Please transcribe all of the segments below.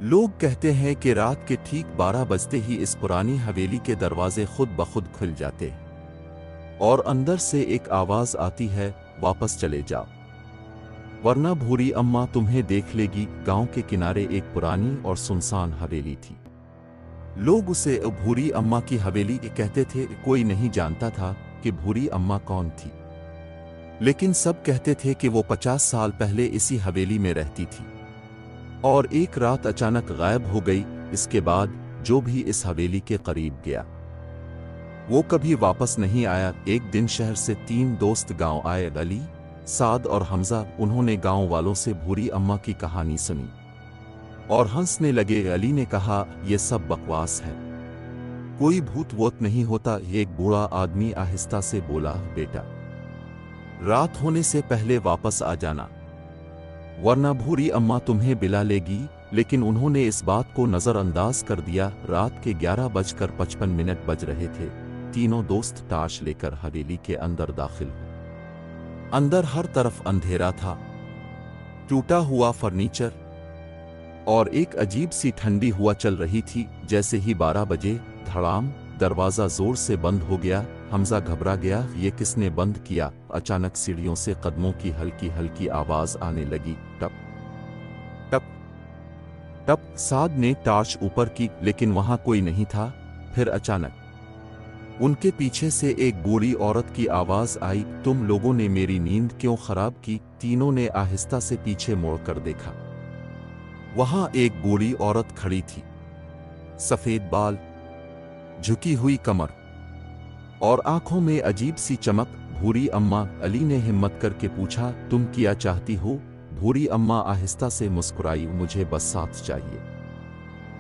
लोग कहते हैं कि रात के ठीक 12 बजते ही इस पुरानी हवेली के दरवाजे खुद बखुद खुल जाते हैं और अंदर से एक आवाज आती है, वापस चले जाओ वरना भूरी अम्मा तुम्हें देख लेगी। गांव के किनारे एक पुरानी और सुनसान हवेली थी। लोग उसे भूरी अम्मा की हवेली कहते थे। कोई नहीं जानता था कि भूरी अम्मा कौन थी, लेकिन सब कहते थे कि वो 50 साल पहले इसी हवेली में रहती थी और एक रात अचानक गायब हो गई। इसके बाद जो भी इस हवेली के करीब गया वो कभी वापस नहीं आया। एक दिन शहर से 3 दोस्त गांव आए, अली, साद और हमजा। उन्होंने गांव वालों से भूरी अम्मा की कहानी सुनी और हंसने लगे। अली ने कहा, यह सब बकवास है, कोई भूत वोत नहीं होता। एक बूढ़ा आदमी आहिस्ता से बोला, बेटा, रात होने से पहले वापस आ जाना वरना भूरी अम्मा तुम्हें बिला लेगी। लेकिन उन्होंने इस बात को नजरअंदाज कर दिया। रात के 11:55 बज रहे थे। तीनों दोस्त टार्च लेकर हवेली के अंदर दाखिल हुए। अंदर हर तरफ अंधेरा था, टूटा हुआ फर्नीचर और एक अजीब सी ठंडी हवा चल रही थी। जैसे ही 12 बजे, धड़ाम, दरवाजा जोर से बंद हो गया। हमजा घबरा गया, ये किसने बंद किया? अचानक सीढ़ियों से कदमों की हल्की हल्की आवाज आने लगी, टप टप टप। साद ने टार्च ऊपर की, लेकिन वहां कोई नहीं था। फिर अचानक उनके पीछे से एक बूढ़ी औरत की आवाज आई, तुम लोगों ने मेरी नींद क्यों खराब की? तीनों ने आहिस्ता से पीछे मुड़कर देखा। वहां एक बूढ़ी औरत खड़ी थी, सफेद बाल, झुकी हुई कमर और आंखों में अजीब सी चमक। भूरी अम्मा, अली ने हिम्मत करके पूछा, तुम क्या चाहती हो? भूरी अम्मा आहिस्ता से मुस्कुराई, मुझे बस साथ चाहिए,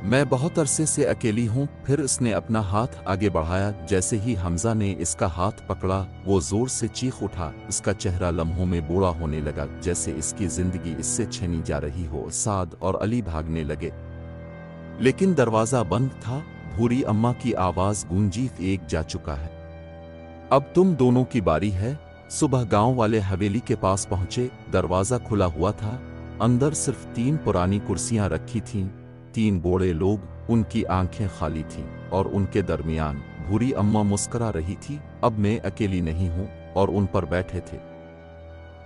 मैं बहुत अरसे से अकेली हूं। फिर उसने अपना हाथ आगे बढ़ाया। जैसे ही हमजा ने इसका हाथ पकड़ा, वो जोर से चीख उठा। इसका चेहरा लम्हों में बूढ़ा होने लगा, जैसे इसकी जिंदगी इससे छीनी जा रही हो। साद और अली भागने लगे, लेकिन दरवाजा बंद था। भूरी अम्मा की आवाज गूंजी, एक जा चुका है, अब तुम दोनों की बारी है। सुबह गांव वाले हवेली के पास पहुंचे। दरवाजा खुला हुआ था। अंदर सिर्फ 3 पुरानी कुर्सियां रखी थीं। 3 बूढ़े लोग, उनकी आंखें खाली थीं और उनके दरमियान भूरी अम्मा मुस्कुरा रही थी। अब मैं अकेली नहीं हूं, और उन पर बैठे थे।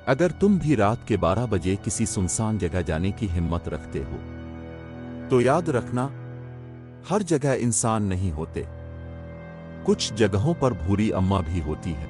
अगर तुम भी रात के 12 बजे किसी सुनसान जगह जाने की हिम्मत रखते हो तो याद रखना, हर जगह इंसान नहीं होते, कुछ जगहों पर भूरी अम्मा भी होती है।